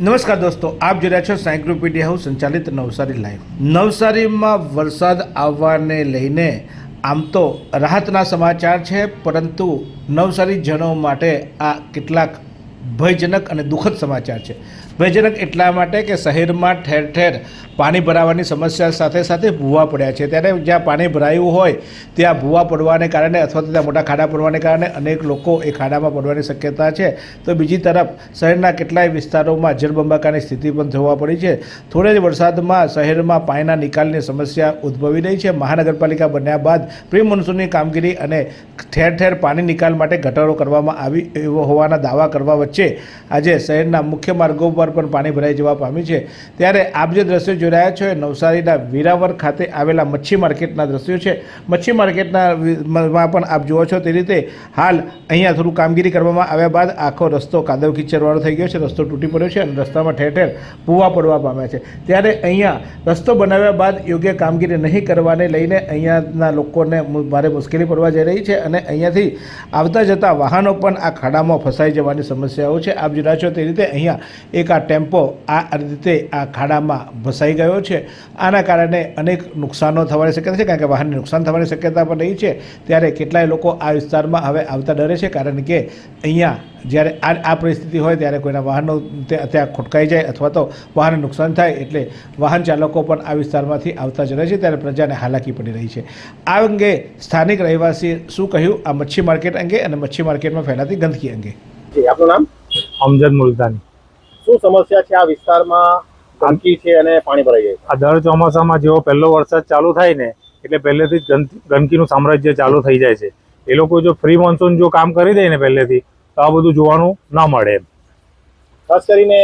નમસ્કાર દોસ્તો, આપ જોઈ રહ્યા છો સાયક્લોપીડિયા હાઉસ સંચાલિત નવસારી લાઈવ। નવસારીમાં વરસાદ આવવાને લઈને આમ તો રાહતના સમાચાર છે, પરંતુ નવસારીજનો માટે આ કેટલાક ભયજનક અને દુઃખદ સમાચાર છે। ભયજનક એટલા માટે કે શહેરમાં ઠેર ઠેર પાણી ભરાવાની સમસ્યા સાથે સાથે ભૂવા પડ્યા છે। ત્યારે જ્યાં પાણી ભરાયું હોય ત્યાં ભૂવા પડવાને કારણે અથવા તો ત્યાં મોટા ખાડા પડવાને કારણે અનેક લોકો એ ખાડામાં પડવાની શક્યતા છે। તો બીજી તરફ શહેરના કેટલાય વિસ્તારોમાં જળબંબાકારની સ્થિતિ પણ જોવા પડી છે। થોડે જ વરસાદમાં શહેરમાં પાણીના નિકાલની સમસ્યા ઉદ્ભવી રહી છે। મહાનગરપાલિકા બન્યા બાદ પ્રી મોન્સૂનની કામગીરી અને ઠેર ઠેર પાણી નિકાલ માટે ગટરો કરવામાં આવી હોવાના દાવા કરવા વચ્ચે આજે શહેરના મુખ્ય માર્ગો પર પણ પાણી ભરાઈ જવા પામ્યું છે। ત્યારે આપ જે દ્રશ્યો જોઈ રહ્યા છો એ નવસારીના વેરાવળ ખાતે આવેલા મચ્છી માર્કેટના દ્રશ્યો છે। મચ્છી માર્કેટના માં પણ આપ જુઓ છો તે રીતે હાલ અહીંયા થોડું કામગીરી કરવામાં આવ્યા બાદ આખો રસ્તો કાદવ કિચડવાળો થઈ ગયો છે। રસ્તો તૂટી પડ્યો છે અને રસ્તામાં ઠેર ઠેર ભૂવા પડવા પામ્યા છે। ત્યારે અહીંયા રસ્તો બનાવ્યા બાદ યોગ્ય કામગીરી નહીં કરવાને લઈને અહીંયાના લોકોને ભારે મુશ્કેલી પડવા જઈ રહી છે અને અહીંયાથી આવતા જતા વાહનો પણ આ ખાડામાં ફસાઈ જવાની સમસ્યાઓ છે। આપ જોઈ રહ્યા છો તે રીતે અહીંયા એક આ ટેમ્પો આ રીતે આ ખાડામાં ફસાઈ ગયો છે। આના કારણે અનેક નુકસાનો થવાની શક્યતા છે, કારણ કે વાહનને નુકસાન થવાની શક્યતા પણ રહી છે। ત્યારે કેટલાય લોકો આ વિસ્તારમાં હવે આવતા ડરે છે, કારણ કે અહીંયા જ્યારે આ પરિસ્થિતિ હોય ત્યારે કોઈના વાહનો ત્યાં ખોટકાઈ જાય અથવા તો વાહનને નુકસાન થાય એટલે વાહન ચાલકો પણ આ વિસ્તારમાંથી આવતા જ રહે છે। ત્યારે પ્રજાને હાલાકી પડી રહી છે। આ અંગે સ્થાનિક રહેવાસી શું કહ્યું આ મચ્છી માર્કેટ અંગે અને મચ્છી માર્કેટમાં ફેલાતી ગંદકી અંગે? જી, આપનું નામ? અમજદ મુલતાની। શું સમસ્યા છે આ વિસ્તારમાં? ગંદકી છે અને પાણી ભરાઈ જાય છે। આ દર ચોમાસામાં જેવો પહેલો વરસાદ ચાલુ થાય ને એટલે પહેલેથી જ ગંદકીનું સામ્રાજ્ય ચાલુ થઈ જાય છે। એ લોકો જો પ્રી મોન્સૂન જો કામ કરી દે ને પહેલેથી તો આ બધું જોવાનું ના મળે એમ। ખાસ કરીને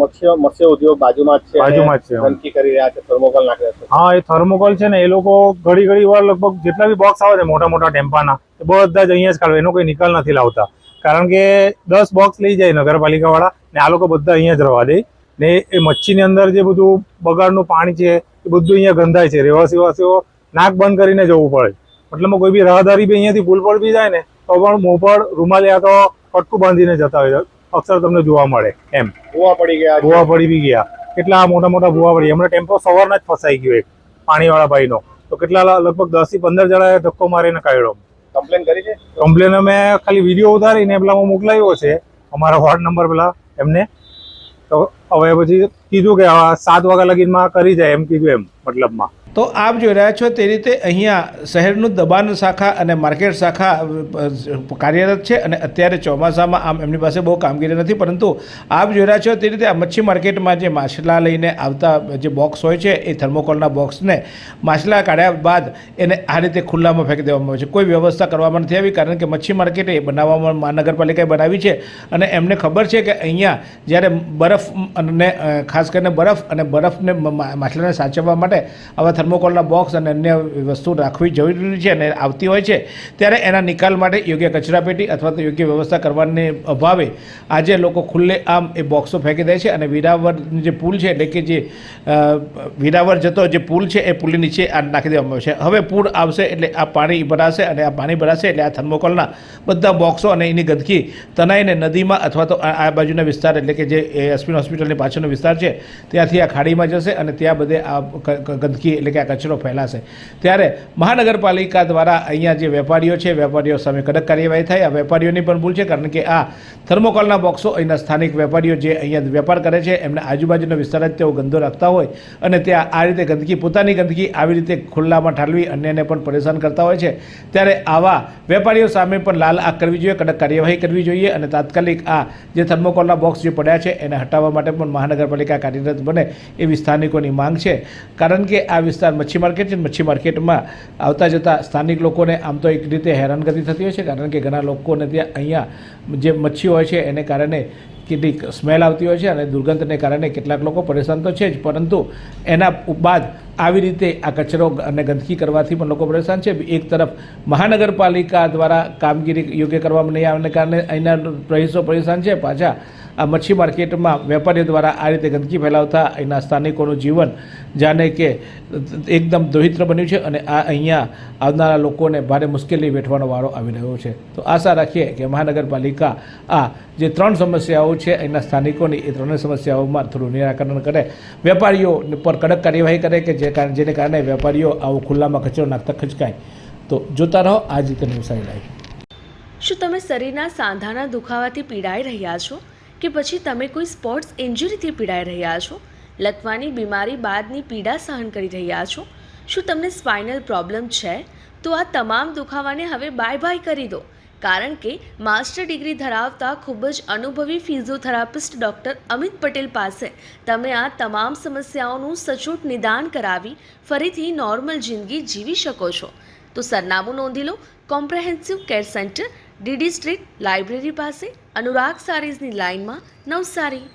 મત્સ્ય ઉદ્યોગ બાજુમાં જ છે, ગંદકી કરી રહ્યા છે, થર્મોકોલ નાખી રહ્યા છે। હા, એ થર્મોકોલ છે ને એ લોકો ઘડી વાર લગભગ જેટલા બી બોક્સ આવે છે મોટા મોટા ટેમ્પાના એ બધા જ અહીંયા જ કાઢવે, એનો કોઈ નિકાલ નથી લાવતા। કારણ કે 10 બોક્સ લઈ જાય નગરપાલિકા વાળા ને આ લોકો બધા અહીંયા જ રવા દે ને એ મચ્છીની અંદર જે બધું બગાડનું પાણી છે એ બધું અહીંયા ગંધાય છે। રહેવાસીઓ નાક બંધ કરીને જવું પડે, મતલબ કોઈ બી રાહદારી બી અહીંયાથી પુલ પર બી જાય ને તો પણ મોં પર રૂમાલ યા તો પટકું બાંધીને જતા હોય અક્ષર તમને જોવા મળે એમ। ભૂવા પડી ગયા, ભૂવા પડી બી ગયા, કેટલા મોટા મોટા ભૂવા પડી। હમણાં ટેમ્પો સવારના જ ફસાઈ ગયો એક પાણીવાળા ભાઈનો, તો કેટલા લગભગ 10 થી 15 જણાએ ધક્કો મારીને કાઢ્યો। કમ્પ્લેન કરી છે? કમ્પ્લેન અમે ખાલી વિડીયો ઉતારીને પેલા મોકલાવ્યો છે અમારા વોર્ડ નંબર પેલા એમને, તો હવે પછી કીધું કે 7 વાગ્યા લગીનમાં કરી જાય એમ કીધું એમ મતલબમાં। તો આપ જોઈ રહ્યા છો તે રીતે અહીંયા શહેરનું દબાણ શાખા અને માર્કેટ શાખા કાર્યરત છે અને અત્યારે ચોમાસામાં આમ એમની પાસે બહુ કામગીરી નથી, પરંતુ આપ જોઈ રહ્યા છો તે રીતે આ મચ્છી માર્કેટમાં જે માછલા લઈને આવતા જે બોક્સ હોય છે એ થર્મોકોલના બોક્સને માછલા કાઢ્યા બાદ એને આ રીતે ખુલ્લામાં ફેંકી દેવામાં આવે છે। કોઈ વ્યવસ્થા કરવામાં નથી આવી, કારણ કે મચ્છી માર્કેટ એ બનાવવામાં મહાનગરપાલિકાએ બનાવી છે અને એમને ખબર છે કે અહીંયા જ્યારે બરફ અને ખાસ કરીને બરફને માછલાને સાચવવા માટે આવા થર્મોકોલના બોક્સ અને અન્ય વસ્તુ રાખવી જરૂરી છે અને આવતી હોય છે, ત્યારે એના નિકાલ માટે યોગ્ય કચરાપેટી અથવા તો યોગ્ય વ્યવસ્થા કરવાને અભાવે આજે લોકો ખુલ્લે આમ એ બોક્સો ફેંકી દે છે અને વેરાવળ જે પુલ છે એટલે કે જે વેરાવળ જતો જે પુલ છે એ પુલની નીચે આ નાખી દેવામાં આવે છે। હવે પુલ આવશે એટલે આ પાણી ભરાશે અને આ પાણી ભરાશે એટલે આ થર્મોકોલના બધા બોક્સો અને એની ગંદકી તનાઈને નદીમાં અથવા તો આ બાજુના વિસ્તાર એટલે કે જે એસપી હોસ્પિટલની પાછળનો વિસ્તાર છે ત્યાંથી આ ખાડીમાં જશે અને ત્યાં બધે આ ગંદકી એટલે કે આ કચરો ફેલાશે। ત્યારે મહાનગરપાલિકા દ્વારા અહીંયા જે વેપારીઓ છે વેપારીઓ સામે કડક કાર્યવાહી થાય। આ વેપારીઓની પણ ભૂલ છે, કારણ કે આ થર્મોકોલના બોક્સો અહીંના સ્થાનિક વેપારીઓ જે અહીંયા વેપાર કરે છે એમને આજુબાજુનો વિસ્તાર જ તેઓ ગંદો રાખતા હોય અને ત્યાં આ રીતે ગંદકી પોતાની ગંદકી આવી રીતે ખુલ્લામાં ઠાલવી અન્યને પણ પરેશાન કરતા હોય છે। ત્યારે આવા વેપારીઓ સામે પણ લાલ આંખ કરવી જોઈએ, કડક કાર્યવાહી કરવી જોઈએ અને તાત્કાલિક આ જે થર્મોકોલના બોક્સ જે પડ્યા છે એને હટાવવા માટે પણ મહાનગરપાલિકા કાર્યરત બને એવી સ્થાનિકોની માંગ છે। કારણ કે આ વિસ્તાર મચ્છી માર્કેટ છે, મચ્છી માર્કેટમાં આવતા જતા સ્થાનિક લોકોને આમ તો એક રીતે હેરાનગતિ થતી હોય છે, કારણ કે ઘણા લોકોને ત્યાં અહીંયા જે મચ્છી હોય છે એને કારણે કેટલીક સ્મેલ આવતી હોય છે અને દુર્ગંધને કારણે કેટલાક લોકો પરેશાન તો છે જ, પરંતુ એના બાદ આવી રીતે આ કચરો અને ગંદકી કરવાથી પણ લોકો પરેશાન છે. એક તરફ મહાનગરપાલિકા દ્વારા કામગીરી યોગ્ય કરવામાં નહીં આવવાને કારણે અહીંના રહીશો પરેશાન છે. પાછા આ મચ્છી માર્કેટમાં વેપારીઓ દ્વારા આ રીતે ગંદકી ફેલાવતા અહીંના સ્થાનિકોનું જીવન જાણે કે એકદમ દોહિત્ર બન્યું છે અને આ અહીંયા આવનારા લોકોને ભારે મુશ્કેલી વેઠવાનો વારો આવી રહ્યો છે. તો આશા રાખીએ કે મહાનગરપાલિકા આ જે 3 સમસ્યાઓ છે અહીંના સ્થાનિકોની એ 3 સમસ્યાઓમાં થોડું નિરાકરણ કરે, વેપારીઓ પર કડક કાર્યવાહી કરે કે જેને કારણે વેપારીઓ આવો ખુલ્લામાં કચરો નાખતા ખચકાય. તો જોતા રહો આ જ રીતે નવસારી લાઈવ. શું તમે શરીરના સાંધાના દુખાવાથી પીડાઈ રહ્યા છો કે પછી તમે કોઈ સ્પોર્ટ્સ ઇન્જરીથી પીડાઈ રહ્યા છો? લકવાની બીમારી બાદની પીડા સહન કરી રહ્યા છો? શું તમને સ્પાઇનલ પ્રોબ્લેમ છે? તો આ તમામ દુખાવાને હવે બાય કરી દો, કારણ કે માસ્ટર ડિગ્રી ધરાવતા ખૂબ જ અનુભવી ફિઝિયોથેરાપિસ્ટ ડૉક્ટર અમિત પટેલ પાસે તમે આ તમામ સમસ્યાઓનું સચોટ નિદાન કરાવી ફરીથી નોર્મલ જિંદગી જીવી શકો છો. તો સરનામું નોંધી લો. Comprehensive care centre, DD street, library પાસે, અનુરાગ સારીઝની લાઇનમાં, નવસારી.